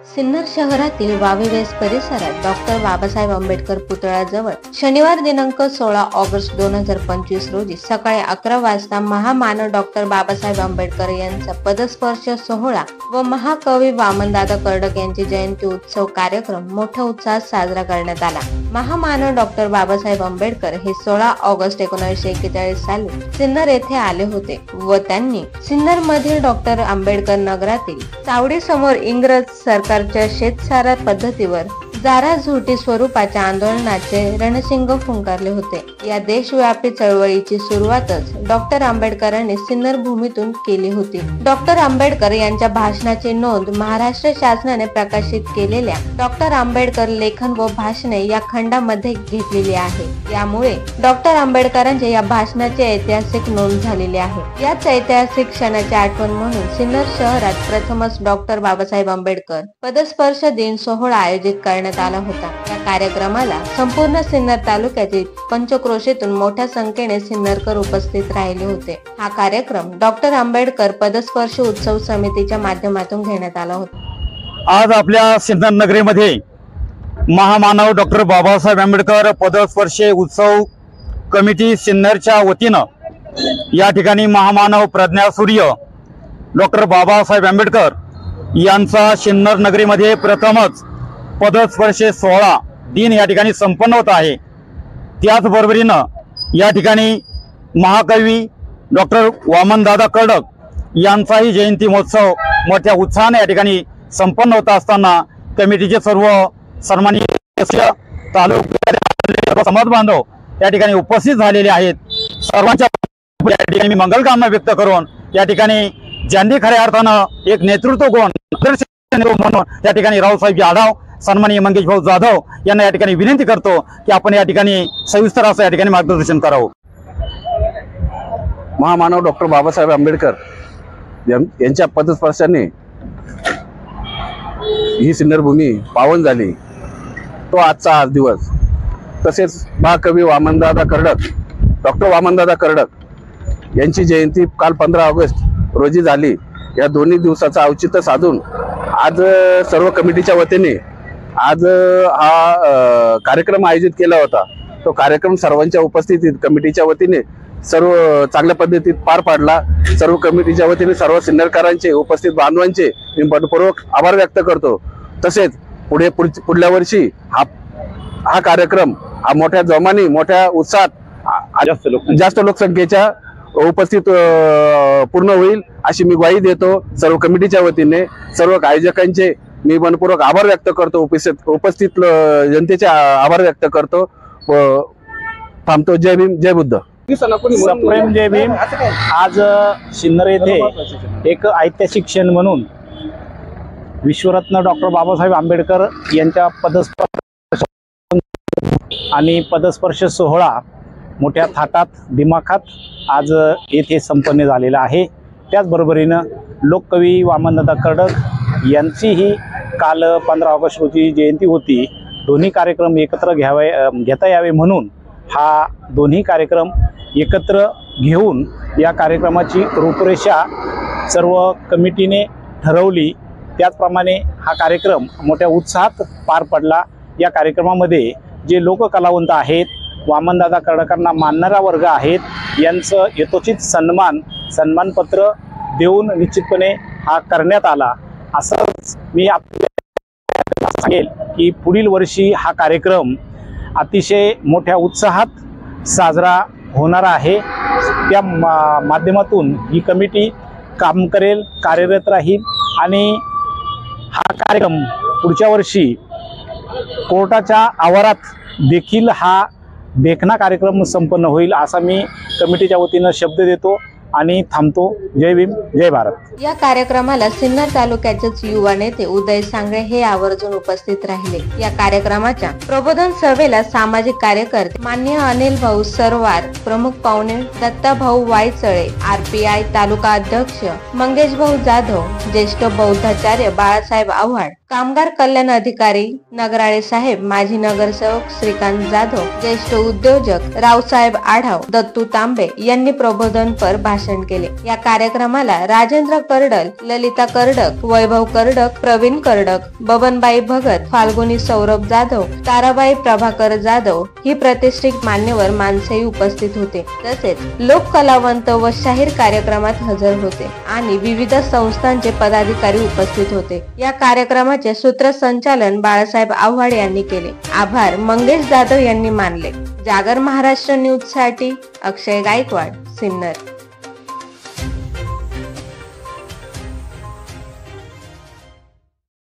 सिन्नर शहरातील वावीवेस परिसरात डॉक्टर बाबासाहेब आंबेडकर पुतळ्याजवळ शनिवार दिनांक 16 ऑगस्ट 2025 रोजी सकाळी 11 वाजता महामानव डॉक्टर बाबासाहेब आंबेडकर यांचा पदस्पर्श सोहळा व महाकवी वामनदादा कर्डक यांची जयंती उत्सव कार्यक्रम मोठ्या उत्साहात साजरा करण्यात आला। महामानव डॉक्टर बाबासाहेब आंबेडकर हे 16 ऑगस्ट 1941 साली सिन्नर येथे आले होते व त्यांनी सिन्नर मधील डॉक्टर आंबेडकर नगरातील चावडी समोर इंग्रज सरकारच्या शेतसारा पद्धतीवर जाराझोटी स्वरूपाच्या आंदोलनाचे रणशिंग फुंकारले होते। या देशव्यापी चळवळीची सुरुवातच डॉक्टर आंबेडकरांनी सिन्नर भूमीतून केली होती। डॉक्टर आंबेडकर यांच्या भाषणाची नोंद महाराष्ट्र शासनाने प्रकाशित केलेल्या डॉक्टर आंबेडकर लेखन व भाषणे या खंडामध्ये घेतलेली आहे। यामुळे डॉक्टर आंबेडकरांच्या या भाषणाची ऐतिहासिक नोंद झालेली आहे। याच ऐतिहासिक क्षणाची आठवण म्हणून सिन्नर शहरात प्रथमच डॉक्टर बाबासाहेब आंबेडकर पदस्पर्श दिन सोहळा आयोजित करण्यात आला होता। या कार्यक्रमाला संपूर्ण सिन्नर तालुक्यातील पंचक्रोशीतून मोठ्या संख्येने सिन्नरकर उपस्थित राहिले होते। हा कार्यक्रम डॉक्टर आंबेडकर पदस्पर्श उत्सव समितीच्या माध्यमातून घेण्यात आला होता। आज आपल्या सिन्नर नगरीमध्ये महामानव डॉक्टर बाबासाहेब आंबेडकर पदस्पर्श उत्सव कमिटी सिन्नरच्या वतीनं या ठिकाणी महामानव प्रज्ञासूर्य डॉक्टर बाबासाहेब आंबेडकर यांचा सिन्नर नगरीमध्ये प्रथमच पदस्पर्श सोहळा दिन या ठिकाणी संपन्न होत आहे। त्याचबरोबरीनं या ठिकाणी महाकवी डॉक्टर वामनदादा कर्डक यांचाही जयंती महोत्सव मोठ्या उत्साहाने या ठिकाणी संपन्न होत असताना कमिटीचे सर्व सन्माननीय तालुक्यातील समाज बांधव या ठिकाणी उपस्थित झालेले आहेत। सर्वांच्या या ठिकाणी मी मंगलकामना व्यक्त करून या ठिकाणी ज्यांनी खऱ्या अर्थानं एक नेतृत्व गुण म्हणून या ठिकाणी रावसाहेब यादव सन्माननीय मंगेश भाऊ जाधव यांना या ठिकाणी विनंती करतो की आपण या ठिकाणी सविस्तर असं या ठिकाणी मार्गदर्शन करावं। महामानव डॉक्टर बाबासाहेब आंबेडकर यांच्या पदस्पर्शाने ही सिन्नर भूमी पावन झाली, तो आजचा हा दिवस। तसेच महाकवी वामनदादा कर्डक डॉक्टर वामनदादा कर्डक यांची जयंती काल 15 ऑगस्ट रोजी झाली। या दोन्ही दिवसाचं औचित्य साधून आज सर्व कमिटीच्या वतीने आज हा कार्यक्रम आयोजित केला होता। तो कार्यक्रम सर्वांच्या उपस्थितीत कमिटीच्या वतीने सर्व चांगल्या पद्धतीत पार पाडला। सर्व कमिटीच्या वतीने सर्व सिन्नरकरांचे उपस्थित बांधवांचे मी मनपूर्वक आभार व्यक्त करतो। तसेच पुढल्या वर्षी हा कार्यक्रम हा मोठ्या जोमाने मोठ्या उत्साहात जास्त लोकसंख्येच्या उपस्थित पूर्ण होईल अशी मी ग्वाही देतो। सर्व कमिटीच्या वतीने सर्व आयोजकांचे मी मनपूर्वक आभार व्यक्त करतो। उपस्थित जनतेचे आभार व्यक्त करतो व थांबतो। जय भीम, जय बुद्ध, सप्रेम जय भीम। आज सिन्नर येथे एक ऐतिहासिक क्षण म्हणून विश्वरत्न डॉक्टर बाबासाहेब आंबेडकर यांच्या पदस्पर्श आणि पदस्पर्श सोहळा मोठ्या थाटात दिमाखात आज येथे संपन्न झालेला आहे। त्याचबरोबरीनं लोककवी वामनदादा कर्डक यांचीही काल 15 ऑगस्ट रोजी जयंती होती। दोन्ही कार्यक्रम एकत्र घेता यावे म्हणून हा दोन्ही कार्यक्रम एकत्र घेऊन या कार्यक्रमाची रूपरेषा सर्व कमिटीने ठरवली। त्याचप्रमाणे हा कार्यक्रम मोठ्या उत्साहात पार पडला। या कार्यक्रमामध्ये जे लोककलावंत आहेत, वामनदादा कर्डकांना मानणारा वर्ग आहेत, यांचं यथोचित सन्मानपत्र देऊन निश्चितपणे हा करण्यात आला। असंच मी आपल्याला सांगेल की पुढील वर्षी हा कार्यक्रम अतिशय मोठ्या उत्साहात साजरा होणार आहे। त्या माध्यमातून ही कमिटी काम करेल, कार्यरत राहील आणि हा कार्यक्रम पुढच्या वर्षी कोर्टाच्या आवारात देखील हा देखना कार्यक्रम संपन्न होईल असा मी कमिटीच्या वतीनं शब्द देतो आणि थांबतो। जय भीम, जय भारत। या कार्यक्रमाला सिन्नर तालुक्याचेच युवा नेते उदय सांगळे हे आवर्जून उपस्थित राहिले। या कार्यक्रमाच्या प्रबोधन सभेला सामाजिक कार्यकर्ते माननीय अनिल भाऊ सरवार, प्रमुख पाहुणे दत्ताभाऊ वायचळे, RPI तालुका अध्यक्ष मंगेश भाऊ जाधव, ज्येष्ठ बौद्धाचार्य बाळासाहेब आव्हाड, कामगार कल्याण अधिकारी नगराळे साहेब, माजी नगरसेवक श्रीकांत जाधव, ज्येष्ठ उद्योजक रावसाहेब आढाव, दत्तू तांबे यांनी प्रबोधनपर भाषण भाषण केले। या कार्यक्रमाला राजेंद्र कर्डल, ललिता कर्डक, वैभव कर्डक, प्रवीण कर्डक, बबनबाई भगत, फाल्गुनी सौरभ जाधव, ताराबाई प्रभाकर जाधव ही प्रतिष्ठित मान्यवर माणसेही उपस्थित होते। तसेच लोक कलावंत व शाहीर कार्यक्रमात हजर होते आणि विविध संस्थांचे पदाधिकारी उपस्थित होते। या कार्यक्रमाचे सूत्रसंचालन बाळासाहेब आव्हाड यांनी केले। आभार मंगेश जाधव यांनी मानले। जागर महाराष्ट्र न्यूज साठी अक्षय गायकवाड, सिन्नर।